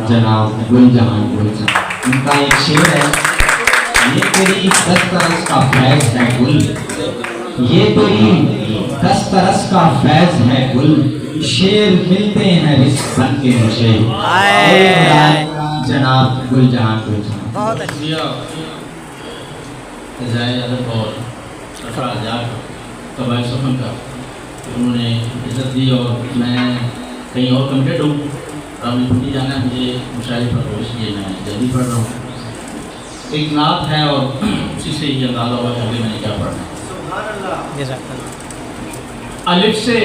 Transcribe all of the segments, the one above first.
जनाब गुल जहां गुल साहब। उनका एक शेर है, ये तेरी 10 तरस का फैज है गुल, ये तेरी 10 तरस का फैज है गुल, शेर मिलते हैं रिस्क बन के मुझे। जनाब गुल जहां गुल साहब। बहुत अच्छा। और कबाई सफन का उन्होंने इज्जत दी और मैं कहीं और कमिटेड हूँ, रावली छुट्टी जाना है मुझे मुशायरे पर, तो इसलिए मैं जल्दी पढ़ रहा हूँ। एक नात है और उसी से ये अंदाजा हुआ कि आगे मैंने क्या पढ़ना है। अलिफ से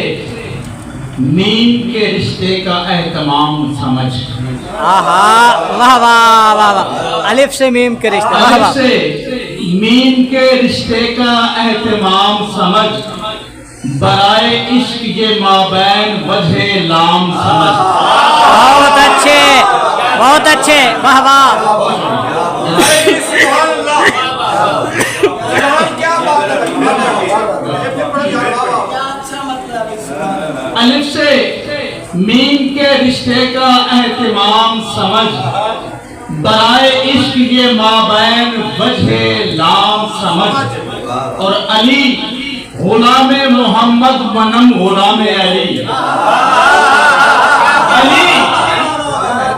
मीम के रिश्ते का एहतमाम समझ। आहा, वाह वाह वाह वाह। अलिफ से मीम के रिश्ते, वाह अलिफ वाह। से मीम के रिश्ते का एहतमाम समझ, बराए इश्क ये माबैन वजह लाम समझ। बहुत अच्छे, बहुत अच्छे, वाह वाह। अलिफ से मीम के रिश्ते का एहतमाम समझ, बराए इश्क ये माबैन वजह लाम समझ। और अली गुलाम मोहम्मद मनम गुलाम अली, अली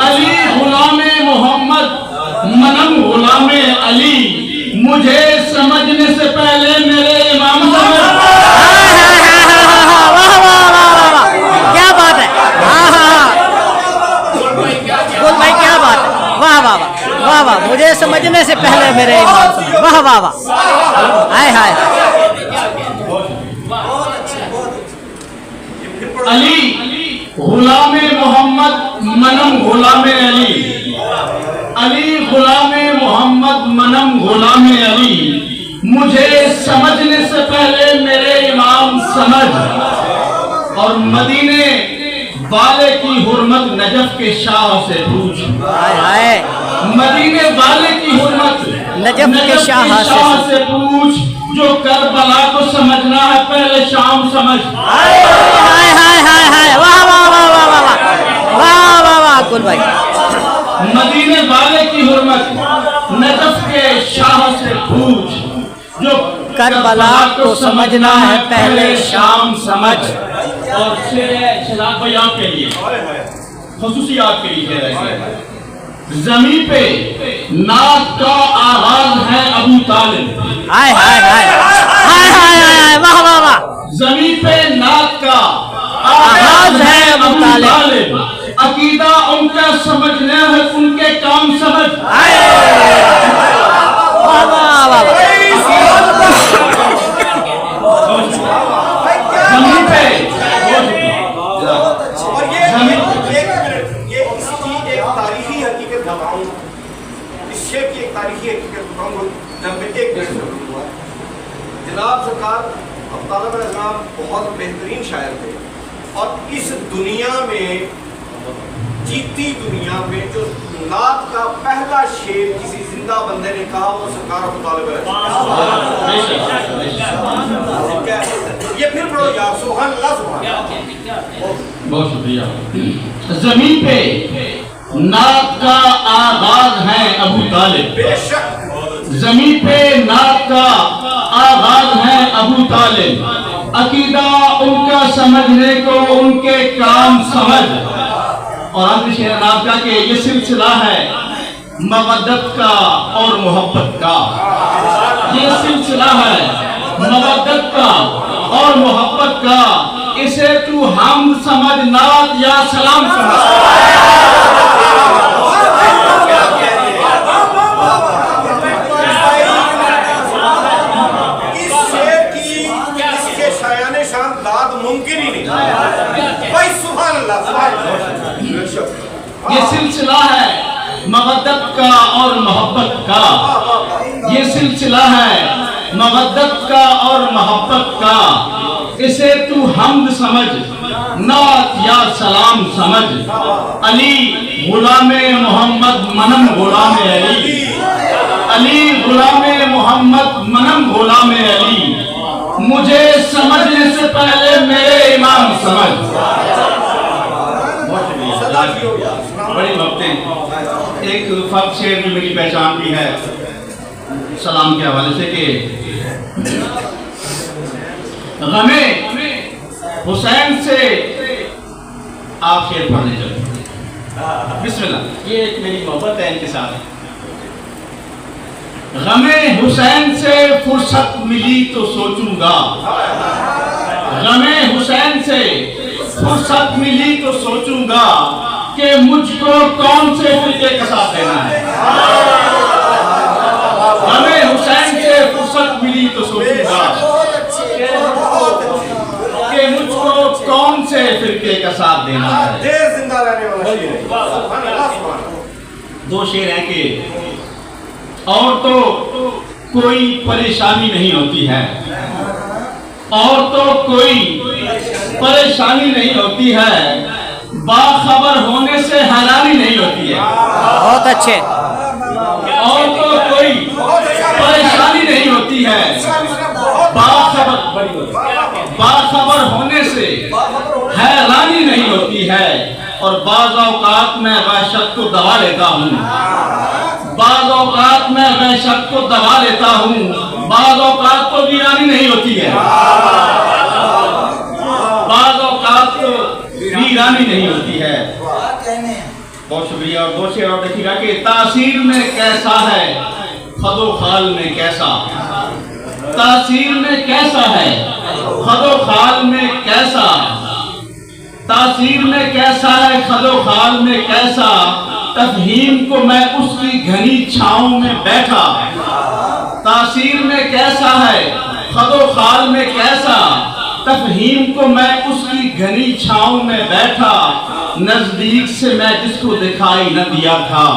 अली गुलाम मोहम्मद मनम गुलाम अली, मुझे समझने से पहले मेरे इमाम समझ। वाह वाह वाह वाह वाह, क्या बात है। हाँ हाँ, गुल भाई क्या बात है, वाह वाह वाह वाह वाह। मुझे समझने से पहले मेरे इमाम समझ, वाह वाह वाह। हाय हाय। अली गुलाम मोहम्मद मनम गुलाम अली, अली गुलाम मोहम्मद मनम गुलाम अली, मुझे समझने से पहले मेरे इमाम समझ। और मदीने वाले की हुर्मत नजफ के शाह से पूछ। हाय हाय। मदीने वाले की हुर्मत नजफ के शाह से पूछ, जो करबला को समझना है पहले शाम समझ। हाय हाय हाय हाय, वाह वाह वाह वाह वाह वाह वाह वाह वाह गुल भाई। मदीने वाले की हुर्मत नजफ के शाह से पूछ, जो करबला को समझना है पहले शाम समझ। और शहजाद भाई आपके लिए खसूसी आपके लिए कह रहे हैं, जमी पे नात का आगाज है अबू तालिब। हाय हाय हाय हाय हाय हाय, वाह वाह वाह। जमी पे नात का आगाज है अबू तालिब, अकीदा उनका समझना है उनके काम समझ। हाय वाह वाह वाह। जमी पे और ये इसकी एक तारीखी हकीकत बताऊं, इस शेर की एक तारीखी हकीकत बताऊं। जब मैं एक जनाब सरकार अब्तालब अज़लाम बहुत बेहतरीन शायर थे, और इस दुनिया में, जीती दुनिया में, जो नात का पहला शेर किसी जिंदा बंदे ने कहा वो सरकार अब्तालब अज़लाम। ये फिर बड़ो यार सुभान अल्लाह सुभान। बहुत शुक्रिया। जमीन पे नात का आगाज है अबू तालिब, बेशक जमीन पे नात का आगाज है अबू तालिब, अकीदा उनका समझने को उनके काम समझ। और अंत शेर नात का कि ये सिलसिला है मवद्दत का और मोहब्बत का, ये सिलसिला है मवद्दत का और मोहब्बत का, इसे तू हम समझ नात या सलाम समझ। इस शेर की इसके शायाने शान दाद मुमकिन ही नहीं। भाई सुभान अल्लाह सुभान अल्लाह। ये सिलसिला है मवद्दत का और मोहब्बत का, ये सिलसिला है मवद्दत का और मोहब्बत का, इसे तू हमद समझ नात या सलाम समझ। अली गुलाम मोहम्मद मनम गुलाम अली, अली गुलाम मोहम्मद मनम गुलाम अली, मुझे समझने से पहले मेरे इमाम समझ। बड़ी मोहब्बतें। एक फर्क शेर में मेरी पहचान भी है सलाम के हवाले से कि गमे हुसैन से आप शेर पढ़ने चले। बिस्मिल्लाह, ये एक मेरी मोहब्बत है इनके साथ। गमे हुसैन से फुर्सत मिली तो सोचूंगा, गमे हुसैन से फुर्सत मिली तो सोचूंगा कि मुझको कौन से फिरके का साथ देना है। गमे हुसैन से फुर्सत मिली तो सोचूंगा कि मुझको कौन से फिरके का साथ देना है। देर जिंदा रहने वाला शेर है। दो शेर हैं कि और तो कोई परेशानी नहीं होती है, और तो कोई परेशानी नहीं होती है, बाखबर होने से हैरानी नहीं होती है। बहुत अच्छे। और तो कोई परेशानी नहीं होती है, बाखबर होने से हैरानी नहीं होती है। और बाज़ औक़ात में वहशत को दबा लेता हूँ, बाज़ औक़ात में वहशत को दबा लेता हूँ, बाज़ औक़ात तो वीरानी नहीं होती है, बाज़ औक़ात तो वीरानी नहीं होती है। बहुत शुक्रिया। और दो शेर और देखिएगा कि तासीर में कैसा है खदो खाल में कैसा, तासीर में कैसा है खदो खाल में कैसा, तासीर में कैसा है खदो खाल में कैसा, तफहीम को मैं उसकी घनी छाँव में बैठा। तासीर में कैसा है खदो खाल में कैसा, तफहीम को मैं उसकी घनी छाँव में बैठा। नजदीक से मैं जिसको दिखाई न दिया था,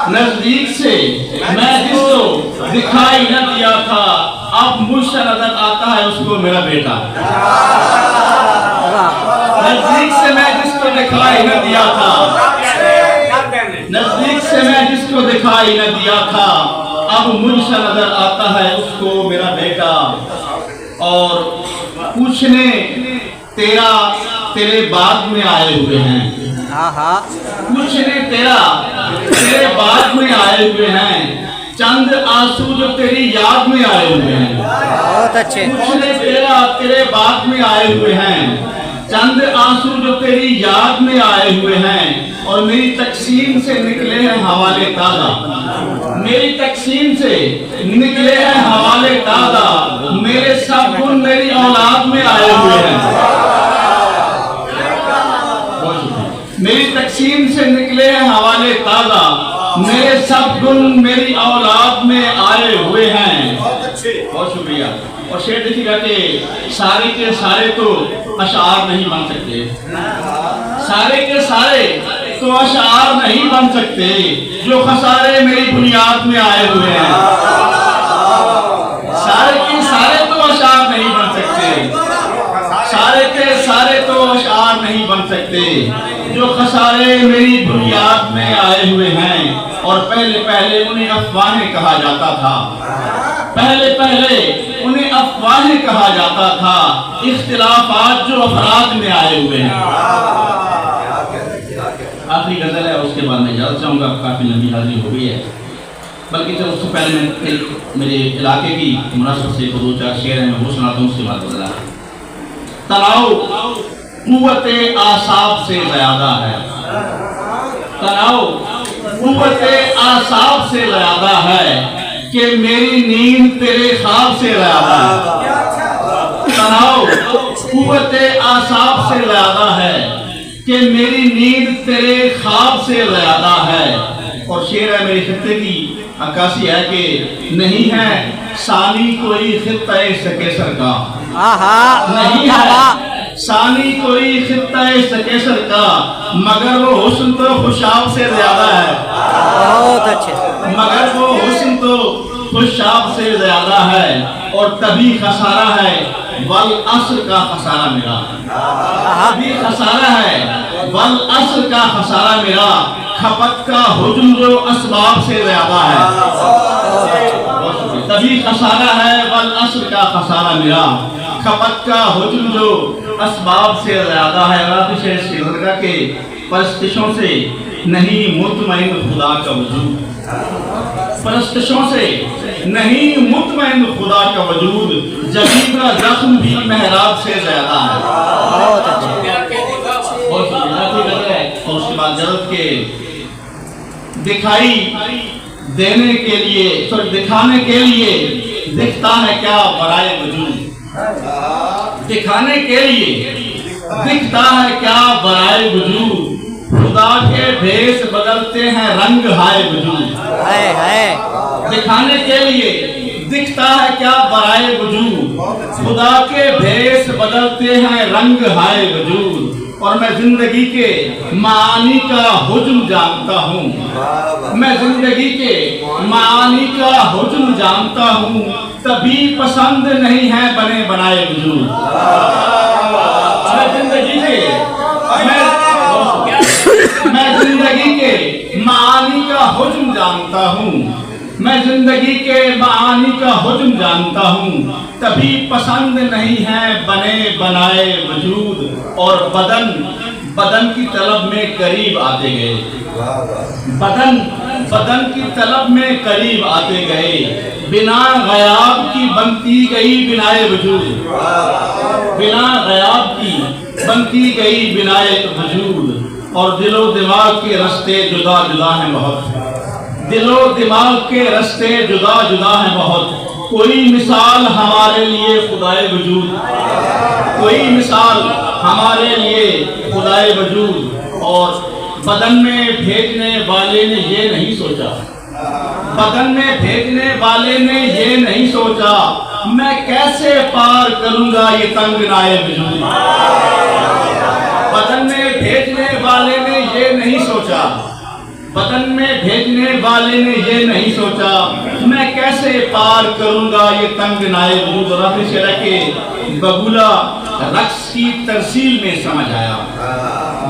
नजदीक से मैं जिसको दिखाई न दिया था, अब मुझसे नजर आता है उसको मेरा बेटा। नजदीक से मैं जिसको दिखाई न दिया था, नजदीक से मैं जिसको दिखाई न दिया था, अब मुझसे नजर आता है उसको मेरा बेटा। और पूछने तेरा तेरे बाद में आए हुए हैं, हाँ हाँ, पूछने तेरा तेरे बाद में आए हुए हैं, चंद आंसू जो तेरी याद में आए हुए हैं। बहुत अच्छे। पूछने तेरा तेरे बाद में आए हुए हैं, चंद आंसू जो तेरी याद में आए हुए हैं। और मेरी तकसीम से निकले हैं हवाले ताज़ा, मेरी तकसीम से निकले हैं हवाले ताज़ा, मेरे सब गुण मेरी औलाद में आए हुए हैं। मेरी तकसीम से निकले हैं हवाले ताज़ा, मेरे सब गुण मेरी औलाद में आए हुए हैं। बहुत शुक्रिया। और शेर देखिएगा कि सारे के सारे तो अशार नहीं बन सकते, सारे के सारे तो अशार नहीं बन सकते, जो खसारे मेरी बुनियाद में आए हुए हैं। सारे के सारे तो अशार नहीं बन सकते, सारे के सारे तो अशार नहीं बन सकते, जो खसारे मेरी बुनियाद में आए हुए हैं। और पहले पहले उन्हें अफवाहें कहा जाता था, पहले पहले उन्हें अफवाहें कहा जाता था, इख्तिलाफात जो अफराद में आए हुए हैं। आखिरी गजल है, उसके बाद मैं इजाज़त चाहूँगा, काफ़ी लंबी हाजिरी हो गई है। बल्कि जब उससे पहले मैं मेरे इलाके की मुनासिबत से दो चार शेर हैं, मैं वो सुनाता हूँ, उसके बाद बदला। तनाव कुव्वते आसाब से ज़्यादा है, तनाव कुव्वते आसाब से ज़्यादा है कि मेरी नींद तेरे ख्वाब से ज़्यादा है। तनाव कुव्वते आसाब से ज़्यादा है कि मेरी नींद तेरे ख्वाब से ज़्यादा है। और शेर है मेरे खित्ते की अक्कासी है कि नहीं है सानी कोई खित्ता सकेसर का, नहीं है सानी कोई खित्ता सकेसर का, मगर वो हुस्न तो खुशाब से ज्यादा है। बहुत अच्छे। मगर वो हुस्न तो खुशाब से ज्यादा है। और तभी खसारा है वल असर का खसारा मेरा, तभी खसारा है वल असर का खसारा मेरा, खपत का हुज्म जो असबाब से ज्यादा है। तभी खसारा है वल असर का खसारा मेरा, खपत का हुज्म जो असबाब से ज्यादा है। के परस्तिशों से नहीं मुतमईन खुदा का वजूद, परस्तशों से नहीं मुतमईन खुदा का वजूद, जबीन का जख्म भी महराब से ज्यादा है। बहुत अच्छे। बहुत शुक्रिया। और उसके बाद जरूरत के दिखाई देने के लिए, सॉरी दिखाने के लिए दिखता है क्या बराए वजूद, दिखाने के लिए दिखता है क्या बराए वजूद, खुदा के भेष बदलते हैं रंग हाय वजूद। है दिखाने के लिए दिखता है क्या बराए वजूद, खुदा के भेष बदलते हैं रंग हाय वजूद। और मैं जिंदगी के मानी का हुज्म जानता हूँ, मैं जिंदगी के मानी का हुज्म जानता हूँ, तभी पसंद नहीं है बने बनाए वजूद। मैं जिंदगी के मानी का हुज्म जानता हूँ, मैं जिंदगी के मानी का हुज्म जानता हूँ, तभी पसंद नहीं है बने बनाए वजूद। और बदन की तलब में करीब आते गए, बदन की तलब में करीब आते गए, बिना गयाब की बनती गई बिनाए वजूद, बिना गयाब की बनती गई बिनाए वजूद। और दिलो दिमाग के रास्ते जुदा जुदा हैं बहुत, दिलो दिमाग के रास्ते जुदा जुदा हैं बहुत। कोई मिसाल हमारे लिए खुदाए वजूद, कोई मिसाल हमारे लिए खुदाए वजूद। और बदन में भेजने वाले ने ये नहीं सोचा, बदन में भेजने वाले ने ये नहीं सोचा, मैं कैसे पार करूंगा ये तंग नाए वजूद। बदन में भेजने वाले ने ये नहीं सोचा, बदन में भेजने वाले ने ये नहीं सोचा, मैं कैसे पार करूंगा ये तंग नाए वजूद। और अपने शेर के बबूला रक्स की तरसील में समझ आया,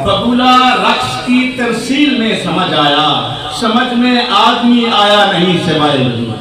बबूला रक्स की तरसील में समझ आया, समझ में आदमी आया नहीं सिवाय वजूद।